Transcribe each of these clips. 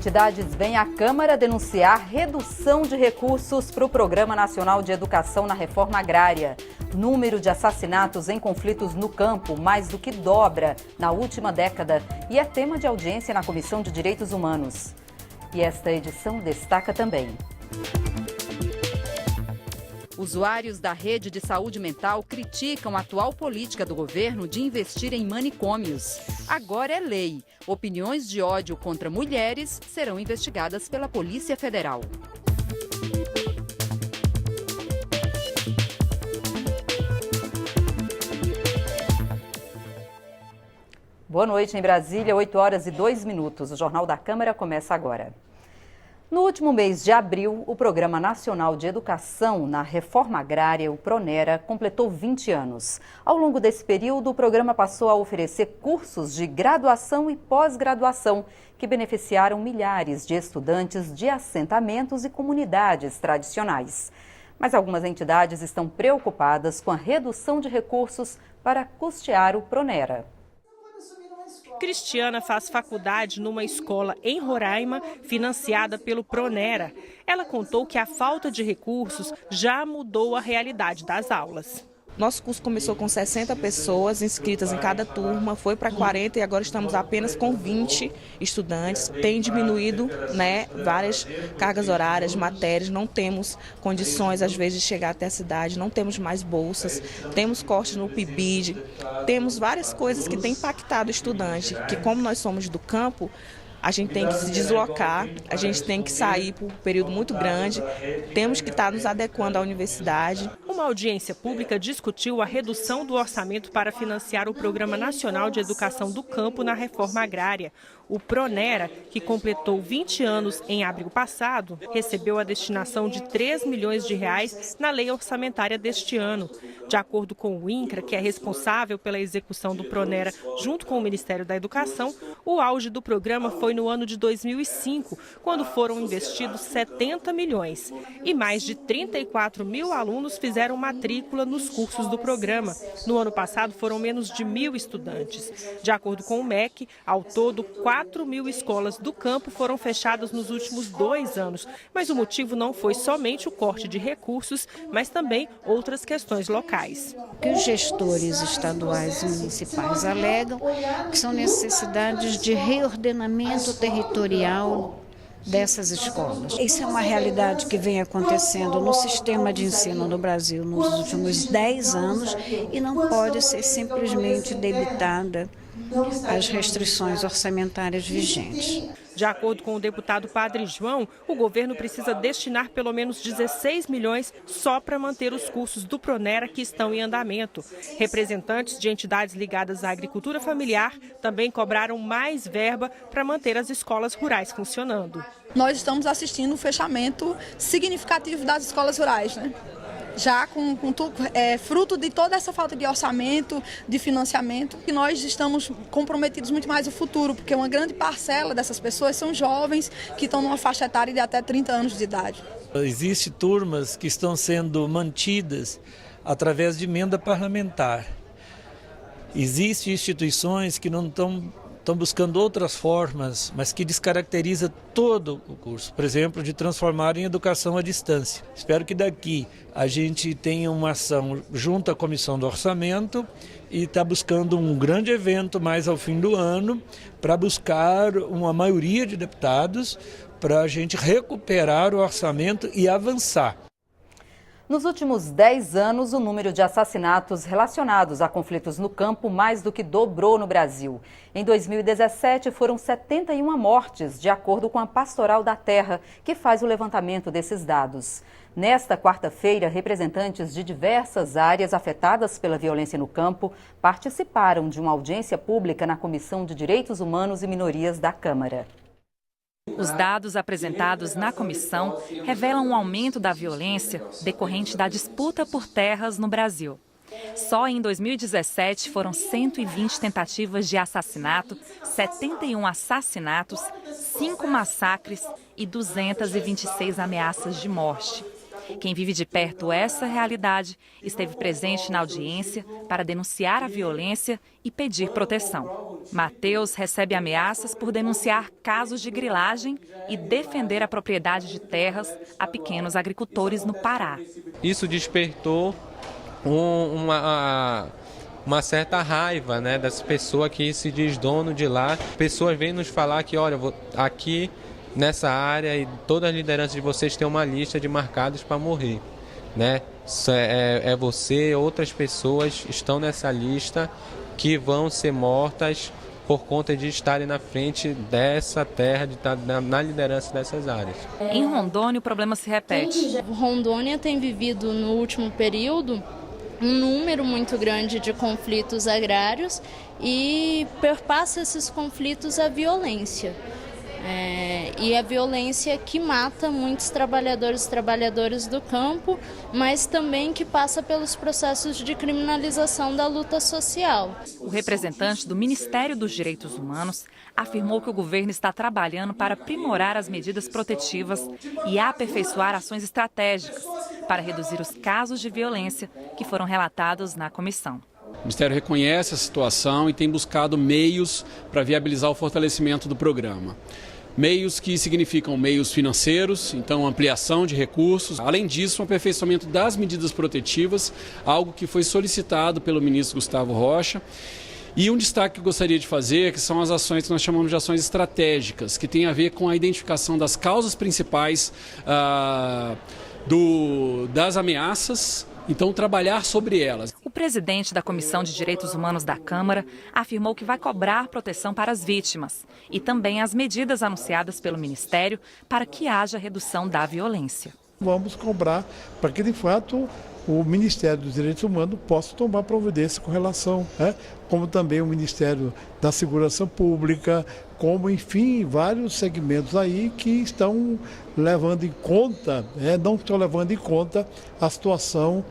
Entidades vêm à Câmara denunciar redução de recursos para o Programa Nacional de Educação na Reforma Agrária. Número de assassinatos em conflitos no campo mais do que dobra na última década e é tema de audiência na Comissão de Direitos Humanos. E esta edição destaca também: usuários da rede de saúde mental criticam a atual política do governo de investir em manicômios. Agora é lei. Opiniões de ódio contra mulheres serão investigadas pela Polícia Federal. Boa noite em Brasília, 8h02. O Jornal da Câmara começa agora. No último mês de abril, o Programa Nacional de Educação na Reforma Agrária, o PRONERA, completou 20 anos. Ao longo desse período, o programa passou a oferecer cursos de graduação e pós-graduação que beneficiaram milhares de estudantes de assentamentos e comunidades tradicionais. Mas algumas entidades estão preocupadas com a redução de recursos para custear o PRONERA. Cristiana faz faculdade numa escola em Roraima, financiada pelo PRONERA. Ela contou que a falta de recursos já mudou a realidade das aulas. Nosso curso começou com 60 pessoas inscritas em cada turma, foi para 40 e agora estamos apenas com 20 estudantes. Tem diminuído, várias cargas horárias, matérias, não temos condições às vezes de chegar até a cidade, não temos mais bolsas, temos cortes no PIBID, temos várias coisas que têm impactado o estudante, que como nós somos do campo, a gente tem que se deslocar, a gente tem que sair por um período muito grande, temos que estar nos adequando à universidade. Uma audiência pública discutiu a redução do orçamento para financiar o Programa Nacional de Educação do Campo na Reforma Agrária. O PRONERA, que completou 20 anos em abril passado, recebeu a destinação de R$3 milhões na lei orçamentária deste ano. De acordo com o INCRA, que é responsável pela execução do PRONERA junto com o Ministério da Educação, o auge do programa foi no ano de 2005, quando foram investidos 70 milhões. E mais de 34 mil alunos fizeram matrícula nos cursos do programa. No ano passado foram menos de 1.000 estudantes. De acordo com o MEC, ao todo 4 mil escolas do campo foram fechadas nos últimos 2 anos. Mas o motivo não foi somente o corte de recursos, mas também outras questões locais. O que os gestores estaduais e municipais alegam que são necessidades de reordenamento territorial dessas escolas. Isso é uma realidade que vem acontecendo no sistema de ensino no Brasil nos últimos 10 anos e não pode ser simplesmente debitada às restrições orçamentárias vigentes. De acordo com o deputado Padre João, o governo precisa destinar pelo menos 16 milhões só para manter os cursos do PRONERA que estão em andamento. Representantes de entidades ligadas à agricultura familiar também cobraram mais verba para manter as escolas rurais funcionando. Nós estamos assistindo o fechamento significativo das escolas rurais, já fruto de toda essa falta de orçamento, de financiamento, que nós estamos comprometidos muito mais no futuro, porque uma grande parcela dessas pessoas são jovens que estão numa faixa etária de até 30 anos de idade. Existem turmas que estão sendo mantidas através de emenda parlamentar. Existem instituições que não estão buscando outras formas, mas que descaracteriza todo o curso. Por exemplo, de transformar em educação à distância. Espero que daqui a gente tenha uma ação junto à Comissão do Orçamento e está buscando um grande evento mais ao fim do ano para buscar uma maioria de deputados para a gente recuperar o orçamento e avançar. Nos últimos 10 anos, o número de assassinatos relacionados a conflitos no campo mais do que dobrou no Brasil. Em 2017, foram 71 mortes, de acordo com a Pastoral da Terra, que faz o levantamento desses dados. Nesta quarta-feira, representantes de diversas áreas afetadas pela violência no campo participaram de uma audiência pública na Comissão de Direitos Humanos e Minorias da Câmara. Os dados apresentados na comissão revelam um aumento da violência decorrente da disputa por terras no Brasil. Só em 2017 foram 120 tentativas de assassinato, 71 assassinatos, 5 massacres e 226 ameaças de morte. Quem vive de perto essa realidade esteve presente na audiência para denunciar a violência e pedir proteção. Matheus recebe ameaças por denunciar casos de grilagem e defender a propriedade de terras a pequenos agricultores no Pará. Isso despertou uma certa raiva, né, das pessoas que se diz dono de lá. Pessoas vêm nos falar que, olha, aqui nessa área e todas as lideranças de vocês têm uma lista de marcados para morrer, né? Você, outras pessoas estão nessa lista que vão ser mortas por conta de estarem na frente dessa terra, de estar na liderança dessas áreas. Em Rondônia, o problema se repete. Rondônia tem vivido no último período um número muito grande de conflitos agrários e perpassa esses conflitos a violência. E a violência que mata muitos trabalhadores e trabalhadoras do campo, mas também que passa pelos processos de criminalização da luta social. O representante do Ministério dos Direitos Humanos afirmou que o governo está trabalhando para aprimorar as medidas protetivas e aperfeiçoar ações estratégicas para reduzir os casos de violência que foram relatados na comissão. O Ministério reconhece a situação e tem buscado meios para viabilizar o fortalecimento do programa. Meios que significam meios financeiros, então ampliação de recursos. Além disso, um aperfeiçoamento das medidas protetivas, algo que foi solicitado pelo ministro Gustavo Rocha. E um destaque que eu gostaria de fazer, que são as ações que nós chamamos de ações estratégicas, que tem a ver com a identificação das causas principais das ameaças. Então, trabalhar sobre elas. O presidente da Comissão de Direitos Humanos da Câmara afirmou que vai cobrar proteção para as vítimas e também as medidas anunciadas pelo Ministério para que haja redução da violência. Vamos cobrar para que, de fato, o Ministério dos Direitos Humanos possa tomar providência com relação, como também o Ministério da Segurança Pública, como, enfim, vários segmentos aí que estão levando em conta, não estão levando em conta a situação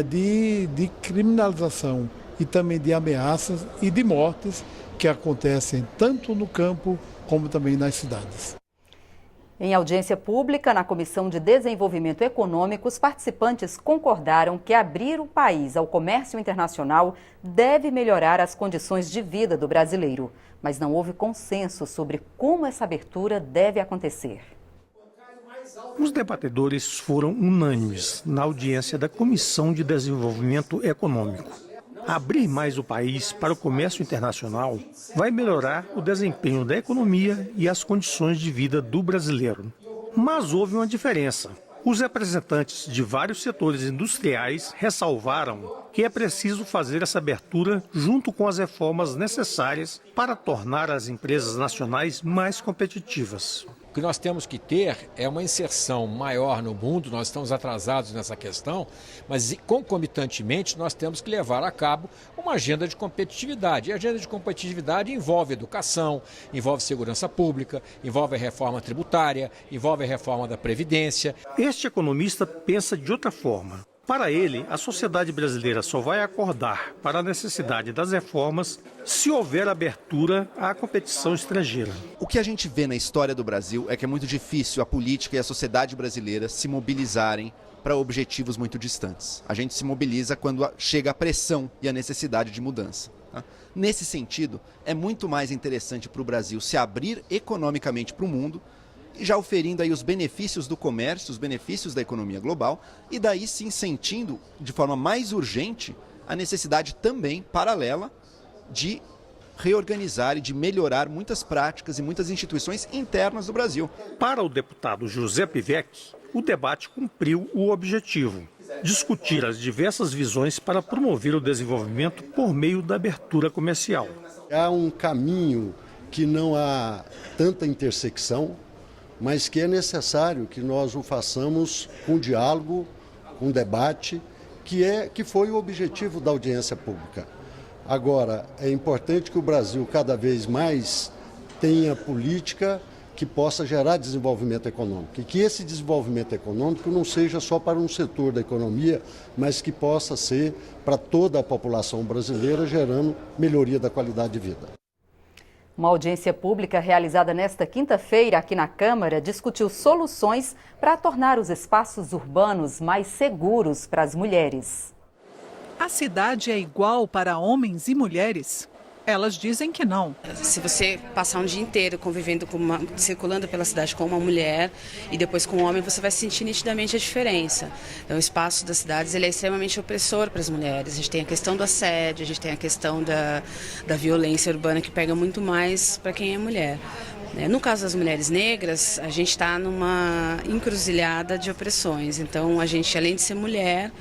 de criminalização e também de ameaças e de mortes que acontecem tanto no campo como também nas cidades. Em audiência pública na Comissão de Desenvolvimento Econômico, os participantes concordaram que abrir o país ao comércio internacional deve melhorar as condições de vida do brasileiro. Mas não houve consenso sobre como essa abertura deve acontecer. Os debatedores foram unânimes na audiência da Comissão de Desenvolvimento Econômico. Abrir mais o país para o comércio internacional vai melhorar o desempenho da economia e as condições de vida do brasileiro. Mas houve uma diferença. Os representantes de vários setores industriais ressalvaram que é preciso fazer essa abertura junto com as reformas necessárias para tornar as empresas nacionais mais competitivas. O que nós temos que ter é uma inserção maior no mundo, nós estamos atrasados nessa questão, mas concomitantemente nós temos que levar a cabo uma agenda de competitividade. E a agenda de competitividade envolve educação, envolve segurança pública, envolve a reforma tributária, envolve a reforma da Previdência. Este economista pensa de outra forma. Para ele, a sociedade brasileira só vai acordar para a necessidade das reformas se houver abertura à competição estrangeira. O que a gente vê na história do Brasil é que é muito difícil a política e a sociedade brasileira se mobilizarem para objetivos muito distantes. A gente se mobiliza quando chega a pressão e a necessidade de mudança. Nesse sentido, é muito mais interessante para o Brasil se abrir economicamente para o mundo, já oferindo aí os benefícios do comércio, os benefícios da economia global, e daí sim sentindo de forma mais urgente a necessidade também paralela de reorganizar e de melhorar muitas práticas e muitas instituições internas do Brasil. Para o deputado José Pivec, o debate cumpriu o objetivo: discutir as diversas visões para promover o desenvolvimento por meio da abertura comercial. Há um caminho que não há tanta intersecção, mas que é necessário que nós o façamos com diálogo, com debate, que foi o objetivo da audiência pública. Agora, é importante que o Brasil cada vez mais tenha política que possa gerar desenvolvimento econômico, e que esse desenvolvimento econômico não seja só para um setor da economia, mas que possa ser para toda a população brasileira, gerando melhoria da qualidade de vida. Uma audiência pública realizada nesta quinta-feira aqui na Câmara discutiu soluções para tornar os espaços urbanos mais seguros para as mulheres. A cidade é igual para homens e mulheres? Elas dizem que não. Se você passar um dia inteiro convivendo circulando pela cidade com uma mulher e depois com um homem, você vai sentir nitidamente a diferença. Então, o espaço das cidades ele é extremamente opressor para as mulheres. A gente tem a questão do assédio, a gente tem a questão da violência urbana que pega muito mais para quem é mulher. No caso das mulheres negras, a gente está numa encruzilhada de opressões. Então, a gente, além de ser mulher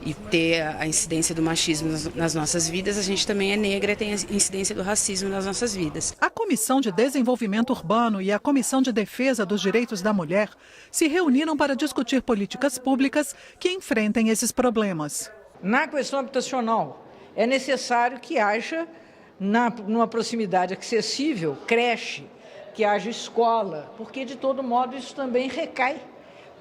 e ter a incidência do machismo nas nossas vidas, a gente também é negra e tem a incidência do racismo nas nossas vidas. A Comissão de Desenvolvimento Urbano e a Comissão de Defesa dos Direitos da Mulher se reuniram para discutir políticas públicas que enfrentem esses problemas. Na questão habitacional, é necessário que haja, numa proximidade acessível, creche, que haja escola, porque de todo modo isso também recai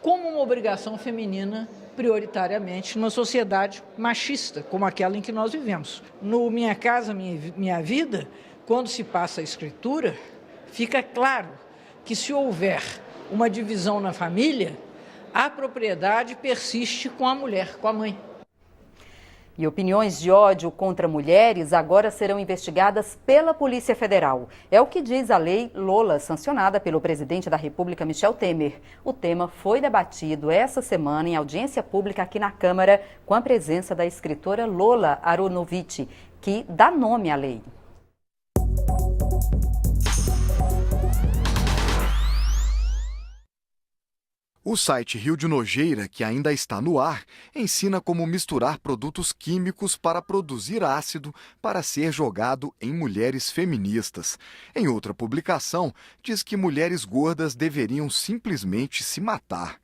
como uma obrigação feminina prioritariamente numa sociedade machista, como aquela em que nós vivemos. No Minha Casa Minha Vida, quando se passa a escritura, fica claro que se houver uma divisão na família, a propriedade persiste com a mulher, com a mãe. E opiniões de ódio contra mulheres agora serão investigadas pela Polícia Federal. É o que diz a Lei Lola, sancionada pelo presidente da República, Michel Temer. O tema foi debatido essa semana em audiência pública aqui na Câmara, com a presença da escritora Lola Aronovitch, que dá nome à lei. O site Rio de Nojeira, que ainda está no ar, ensina como misturar produtos químicos para produzir ácido para ser jogado em mulheres feministas. Em outra publicação, diz que mulheres gordas deveriam simplesmente se matar.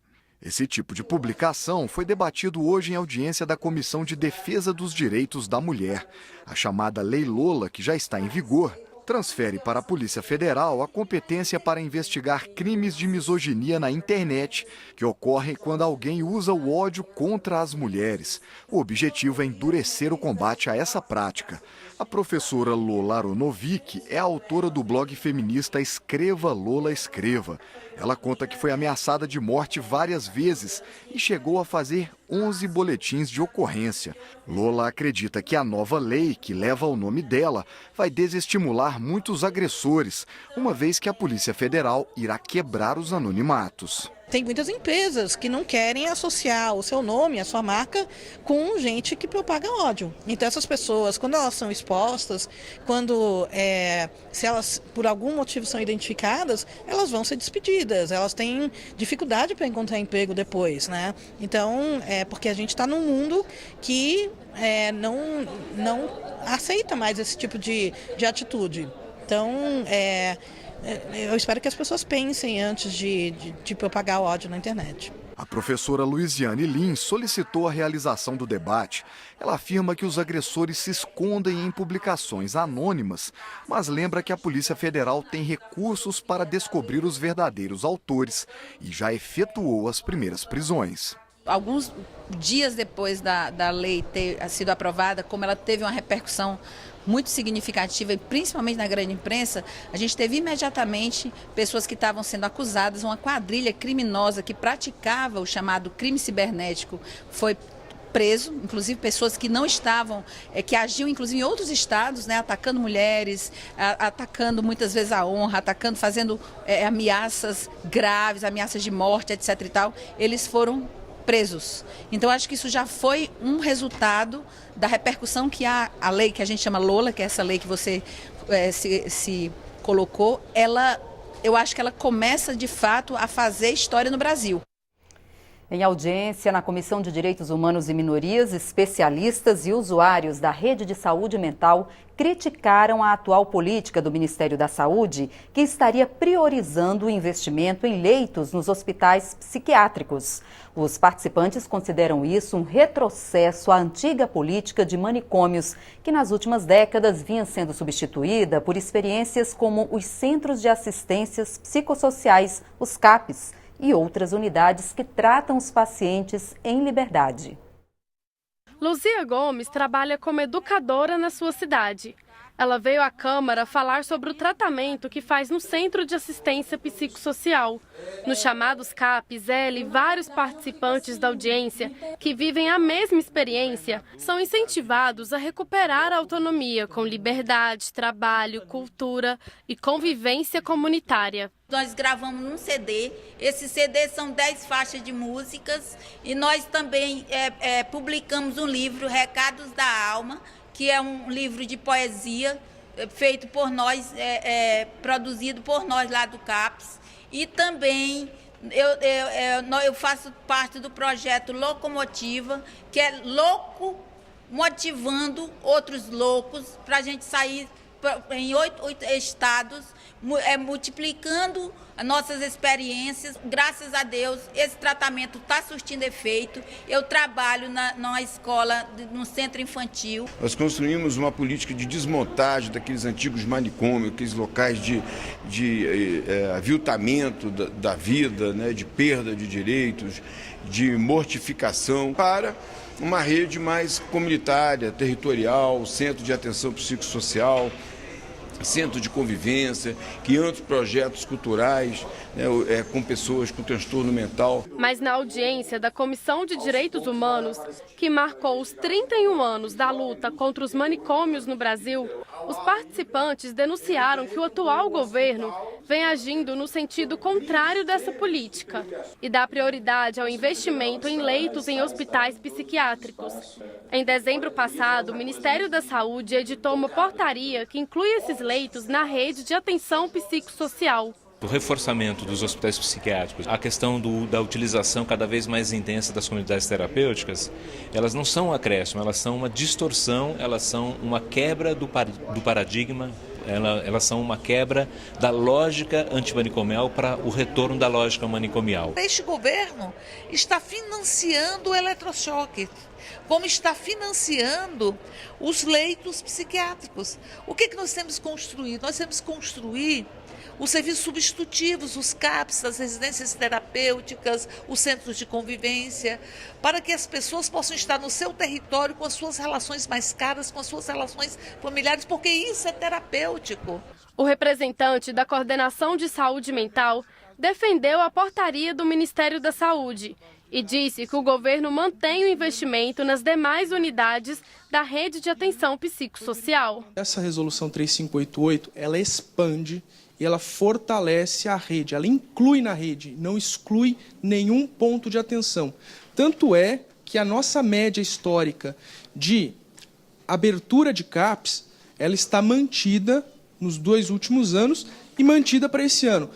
Esse tipo de publicação foi debatido hoje em audiência da Comissão de Defesa dos Direitos da Mulher. A chamada Lei Lola, que já está em vigor, transfere para a Polícia Federal a competência para investigar crimes de misoginia na internet, que ocorrem quando alguém usa o ódio contra as mulheres. O objetivo é endurecer o combate a essa prática. A professora Lola Aronovitch é a autora do blog feminista Escreva Lola Escreva. Ela conta que foi ameaçada de morte várias vezes e chegou a fazer 11 boletins de ocorrência. Lola acredita que a nova lei, que leva o nome dela, vai desestimular muitos agressores, uma vez que a Polícia Federal irá quebrar os anonimatos. Tem muitas empresas que não querem associar o seu nome, a sua marca, com gente que propaga ódio. Então essas pessoas, quando elas são expostas, se elas por algum motivo são identificadas, elas vão ser despedidas, elas têm dificuldade para encontrar emprego depois, né? Então, porque a gente está num mundo que não aceita mais esse tipo de atitude. Então, eu espero que as pessoas pensem antes de propagar ódio na internet. A professora Luiziane Lins solicitou a realização do debate. Ela afirma que os agressores se escondem em publicações anônimas, mas lembra que a Polícia Federal tem recursos para descobrir os verdadeiros autores e já efetuou as primeiras prisões. Alguns dias depois da lei ter sido aprovada, como ela teve uma repercussão muito significativa, e principalmente na grande imprensa, a gente teve imediatamente pessoas que estavam sendo acusadas, uma quadrilha criminosa que praticava o chamado crime cibernético foi preso, inclusive pessoas que não estavam, que agiam inclusive em outros estados, né, atacando mulheres, atacando muitas vezes a honra, fazendo ameaças graves, ameaças de morte, etc. e tal, eles foram presos. Então, acho que isso já foi um resultado da repercussão que a lei que a gente chama Lola, que é essa lei que você se colocou, eu acho que ela começa, de fato, a fazer história no Brasil. Em audiência na Comissão de Direitos Humanos e Minorias, especialistas e usuários da rede de saúde mental criticaram a atual política do Ministério da Saúde, que estaria priorizando o investimento em leitos nos hospitais psiquiátricos. Os participantes consideram isso um retrocesso à antiga política de manicômios, que nas últimas décadas vinha sendo substituída por experiências como os Centros de Assistências Psicossociais, os CAPs, e outras unidades que tratam os pacientes em liberdade. Luzia Gomes trabalha como educadora na sua cidade. Ela veio à Câmara falar sobre o tratamento que faz no Centro de Assistência Psicossocial. Nos chamados CAPs, ela e vários participantes da audiência que vivem a mesma experiência são incentivados a recuperar a autonomia com liberdade, trabalho, cultura e convivência comunitária. Nós gravamos num CD, esse CD são 10 faixas de músicas e nós também publicamos um livro, Recados da Alma, que é um livro de poesia feito por nós, produzido por nós lá do CAPS. E também eu faço parte do projeto Locomotiva, que é louco motivando outros loucos para a gente sair em 8 estados, multiplicando as nossas experiências. Graças a Deus, esse tratamento está surtindo efeito. Eu trabalho numa escola, no centro infantil. Nós construímos uma política de desmontagem daqueles antigos manicômios, aqueles locais de aviltamento da vida, né, de perda de direitos, de mortificação, para uma rede mais comunitária, territorial, centro de atenção psicossocial, centro de convivência, que outros projetos culturais, né, com pessoas com transtorno mental. Mas na audiência da Comissão de Direitos Humanos, que marcou os 31 anos da luta contra os manicômios no Brasil, os participantes denunciaram que o atual governo vem agindo no sentido contrário dessa política e dá prioridade ao investimento em leitos em hospitais psiquiátricos. Em dezembro passado, o Ministério da Saúde editou uma portaria que inclui esses leitos na rede de atenção psicossocial. O reforçamento dos hospitais psiquiátricos, a questão da utilização cada vez mais intensa das comunidades terapêuticas, elas não são um acréscimo, elas são uma distorção, elas são uma quebra do paradigma, elas são uma quebra da lógica antimanicomial para o retorno da lógica manicomial. Este governo está financiando o eletrochoque, como está financiando os leitos psiquiátricos. O que nós temos que construir? Nós temos que construir os serviços substitutivos, os CAPs, as residências terapêuticas, os centros de convivência, para que as pessoas possam estar no seu território com as suas relações mais caras, com as suas relações familiares, porque isso é terapêutico. O representante da Coordenação de Saúde Mental defendeu a portaria do Ministério da Saúde e disse que o governo mantém o investimento nas demais unidades da rede de atenção psicossocial. Essa resolução 3588, ela expande e ela fortalece a rede, ela inclui na rede, não exclui nenhum ponto de atenção. Tanto é que a nossa média histórica de abertura de CAPs, ela está mantida nos 2 últimos anos e mantida para esse ano.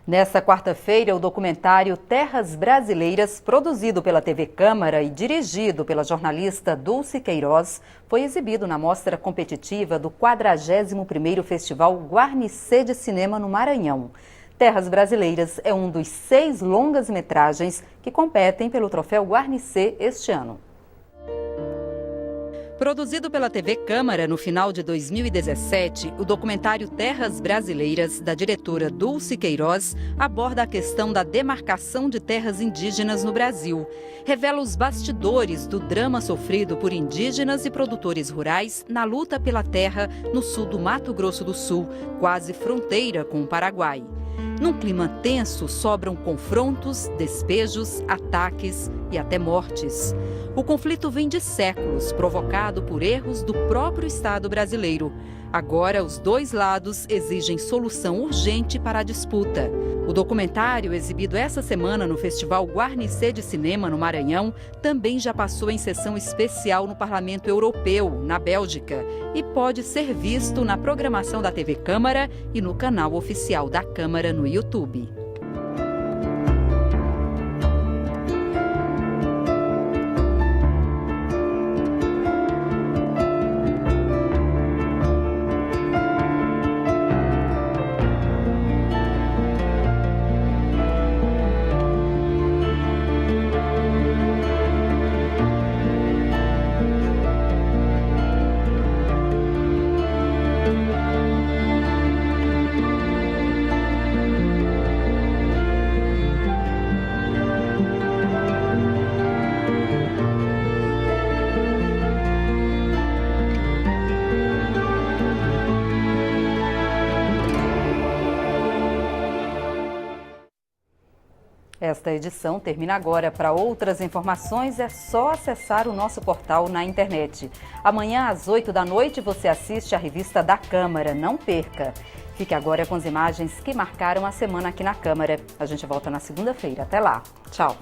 Nessa quarta-feira, o documentário Terras Brasileiras, produzido pela TV Câmara e dirigido pela jornalista Dulce Queiroz, foi exibido na mostra competitiva do 41º Festival Guarnicê de Cinema no Maranhão. Terras Brasileiras é um dos 6 longas-metragens que competem pelo Troféu Guarnicê este ano. Produzido pela TV Câmara no final de 2017, o documentário Terras Brasileiras, da diretora Dulce Queiroz, aborda a questão da demarcação de terras indígenas no Brasil. Revela os bastidores do drama sofrido por indígenas e produtores rurais na luta pela terra no sul do Mato Grosso do Sul, quase fronteira com o Paraguai. Num clima tenso, sobram confrontos, despejos, ataques e até mortes. O conflito vem de séculos, provocado por erros do próprio Estado brasileiro. Agora, os 2 lados exigem solução urgente para a disputa. O documentário, exibido essa semana no Festival Guarnicê de Cinema no Maranhão, também já passou em sessão especial no Parlamento Europeu, na Bélgica, e pode ser visto na programação da TV Câmara e no canal oficial da Câmara no YouTube. Esta edição termina agora. Para outras informações, é só acessar o nosso portal na internet. Amanhã, às 8 da noite, você assiste a revista da Câmara. Não perca! Fique agora com as imagens que marcaram a semana aqui na Câmara. A gente volta na segunda-feira. Até lá. Tchau!